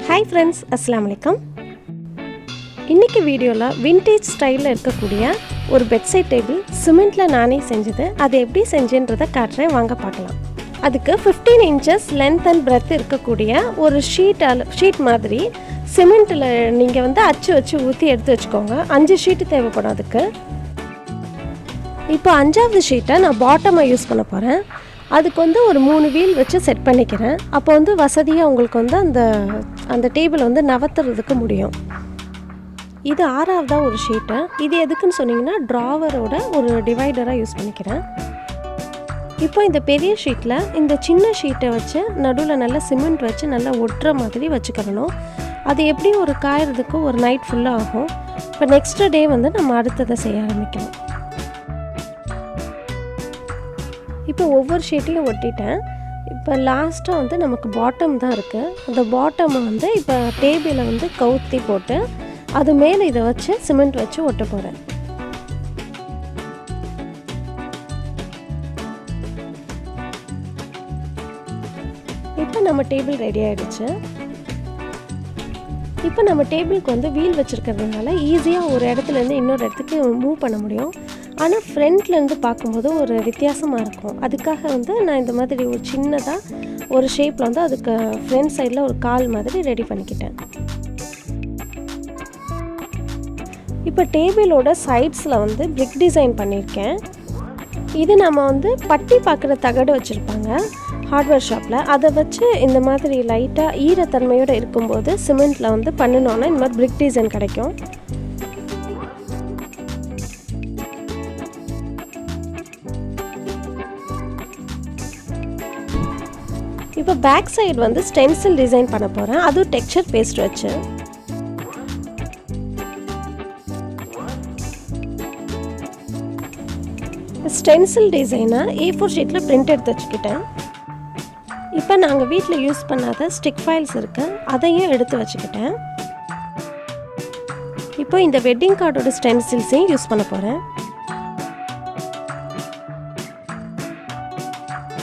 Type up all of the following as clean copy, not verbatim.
Hi friends, அஸ்ஸலாமு அலைக்கும். இன்றைக்கி வீடியோவில் விண்டேஜ் ஸ்டைலில் இருக்கக்கூடிய ஒரு பெட்சைட் டேபிள் சிமெண்ட்டில் நானே செஞ்சது. அதை எப்படி செஞ்சேன்றதை காட்டுறேன், வாங்க பார்க்கலாம். அதுக்கு 15 இன்ச்சஸ் லென்த் அண்ட் பிரெத் இருக்கக்கூடிய ஒரு ஷீட் மாதிரி சிமெண்ட்டில் நீங்கள் அச்சு வச்சு ஊற்றி எடுத்து வச்சுக்கோங்க. 5 ஷீட்டு தேவைப்படும் அதுக்கு. இப்போ 5வது ஷீட்டை நான் பாட்டமாக யூஸ் பண்ண போகிறேன். அதுக்கு ஒரு 3 வீல் வச்சு செட் பண்ணிக்கிறேன். அப்போ வசதியாக உங்களுக்கு அந்த டேபிள் நகர்த்துறதுக்கு முடியும். இது 6வது ஒரு ஷீட்டு. இது எதுக்குன்னு சொன்னீங்கன்னா ட்ராவரோட ஒரு டிவைடராக யூஸ் பண்ணிக்கிறேன். இப்போ இந்த பெரிய ஷீட்டில் இந்த சின்ன ஷீட்டை வச்சு நடுவில் நல்லா சிமெண்ட் வச்சு நல்லா ஒட்டுற மாதிரி வச்சுக்கிறணும். அது எப்படியும் காயறதுக்கு ஒரு நைட் ஃபுல்லாக ஆகும். இப்போ நெக்ஸ்ட் டே நம்ம அடுத்ததை செய்ய ஆரம்பிக்கணும். இப்போ ஒவ்வொரு ஷீட்டையும் ஒட்டிட்டேன். இப்போ லாஸ்ட்டாக நமக்கு பாட்டம் தான் இருக்குது. அந்த பாட்டமை இப்போ டேபிளை கவுத்தி போட்டு அது மேலே இதை வச்சு சிமெண்ட் வச்சு ஒட்ட போகிறேன். இப்போ நம்ம டேபிள் ரெடி ஆகிடுச்சு. இப்போ நம்ம டேபிளுக்கு வீல் வச்சுருக்கிறதுனால ஈஸியாக ஒரு இடத்துலேருந்து இன்னொரு இடத்துக்கு மூவ் பண்ண முடியும். ஆனால் ஃப்ரண்ட்லேருந்து பார்க்கும்போது ஒரு வித்தியாசமாக இருக்கும். அதுக்காக நான் இந்த மாதிரி ஒரு சின்னதாக ஒரு ஷேப்பில் அதுக்கு ஃப்ரண்ட் சைடில் ஒரு கால் மாதிரி ரெடி பண்ணிக்கிட்டேன். இப்போ டேபிளோட சைட்ஸில் பிரிக் டிசைன் பண்ணியிருக்கேன். இது நம்ம பட்டி பார்க்குற தகடு வச்சுருப்பாங்க ஹார்ட்வேர் ஷாப்பில். அதை வச்சு இந்த மாதிரி லைட்டாக ஈரத்தன்மையோடு இருக்கும்போது சிமெண்ட்டில் பண்ணினோன்னா இந்த மாதிரி பிரிக் டிசைன் கிடைக்கும். இப்போ பேக் சைடு ஸ்டென்சில் டிசைன் பண்ண போகிறேன். அதுவும் டெக்ஸ்சர் பேஸ்ட் வச்சு. ஸ்டென்சில் டிசைனை A4 ஷீட்டில் பிரிண்ட் எடுத்து வச்சுக்கிட்டேன். இப்போ நாங்கள் வீட்டில் யூஸ் பண்ணாத ஸ்டிக் ஃபைல்ஸ் இருக்குது, அதையும் எடுத்து வச்சுக்கிட்டேன். இப்போ இந்த வெட்டிங் கார்டோட ஸ்டென்சில்ஸையும் யூஸ் பண்ண போகிறேன்.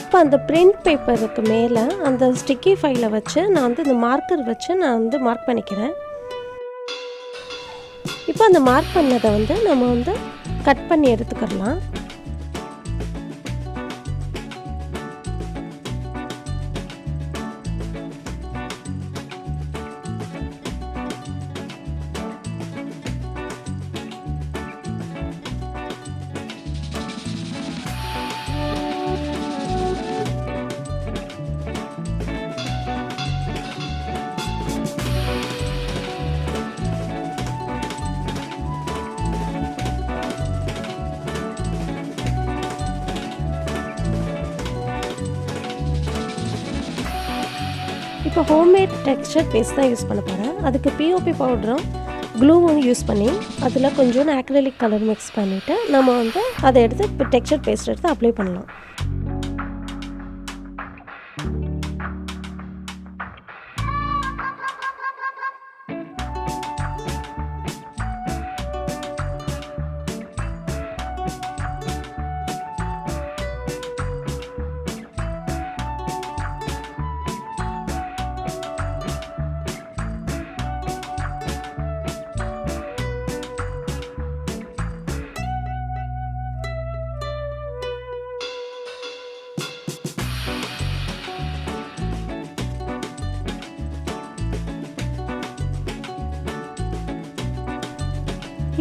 இப்போ அந்த பிரிண்ட் பேப்பருக்கு மேலே அந்த ஸ்டிக்கி ஃபைலை வச்சு நான் இந்த மார்க்கர் வச்சு நான் மார்க் பண்ணிக்கிறேன். இப்போ அந்த மார்க் பண்ணதை நம்ம கட் பண்ணி எடுத்துக்கலாம். இப்போ ஹோம்மேட் டெக்ஸ்சர் பேஸ்ட் தான் யூஸ் பண்ண போகிறேன். அதுக்கு POP பவுடரும் க்ளூவும் யூஸ் பண்ணி அதில் கொஞ்சோண்டு அக்ரிலிக் கலர் மிக்ஸ் பண்ணிவிட்டு நம்ம அதை எடுத்து இப்போ டெக்ஸ்சர் பேஸ்ட் எடுத்து அப்ளை பண்ணலாம்.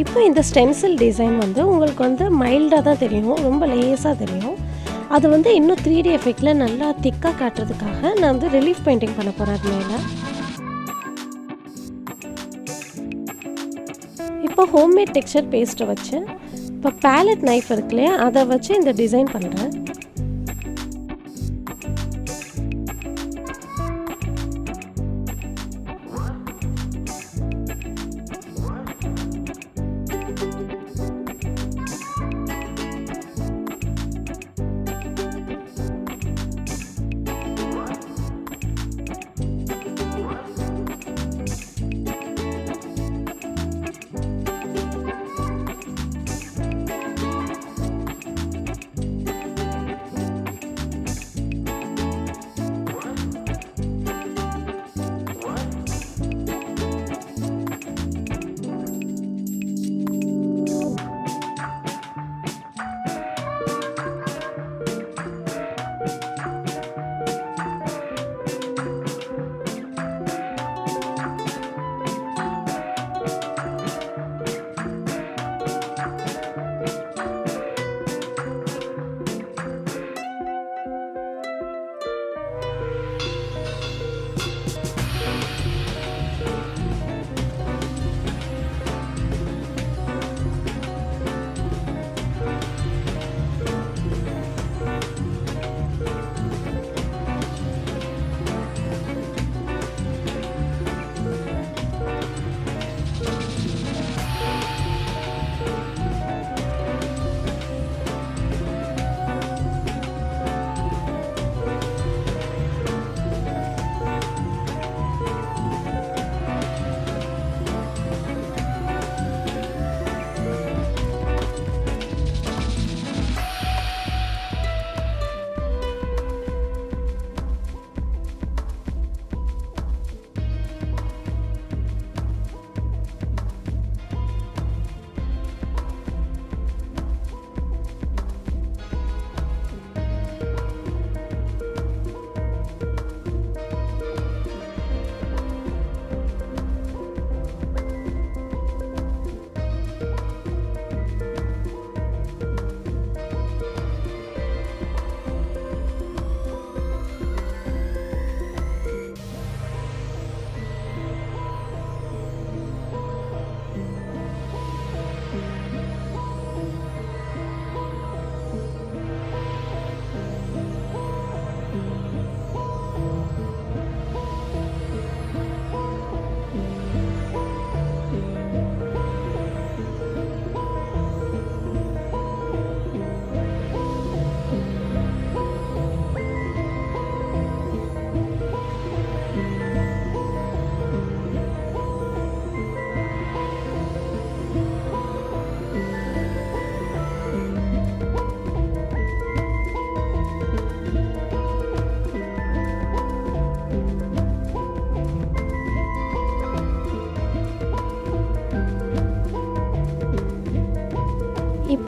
இப்போ இந்த ஸ்டென்சில் டிசைன் உங்களுக்கு மைல்டாக தான் தெரியும், ரொம்ப லேஸாக தெரியும். அது இன்னும் 3D எஃபெக்டில் நல்லா திக்காக காட்டுறதுக்காக நான் ரிலீஃப் பெயிண்டிங் பண்ண போகிறேன் அது மேலே. இப்போ ஹோம்மேட் டெக்ஸ்சர் பேஸ்ட்டை வச்சு இப்போ பேலட் நைஃப் இருக்கு இல்லையா, அதை வச்சு இந்த டிசைன் பண்ணுறேன்.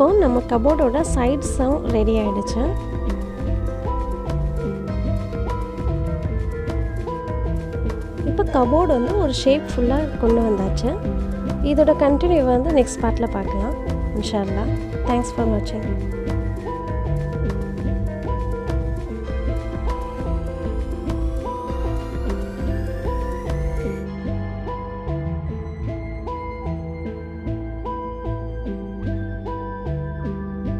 இப்போ நம்ம கபோர்டோட சைட்ஸும் ரெடி ஆகிடுச்சு. இப்போ கபோர்டு வந்து ஒரு ஷேப் ஃபுல்லாக கொண்டு வந்தாச்சு. இதோட கண்டினியூ வந்து நெக்ஸ்ட் பார்ட்டில் பார்க்கலாம் இன்ஷா அல்லாஹ். தேங்க்ஸ் ஃபார் வாட்சிங்.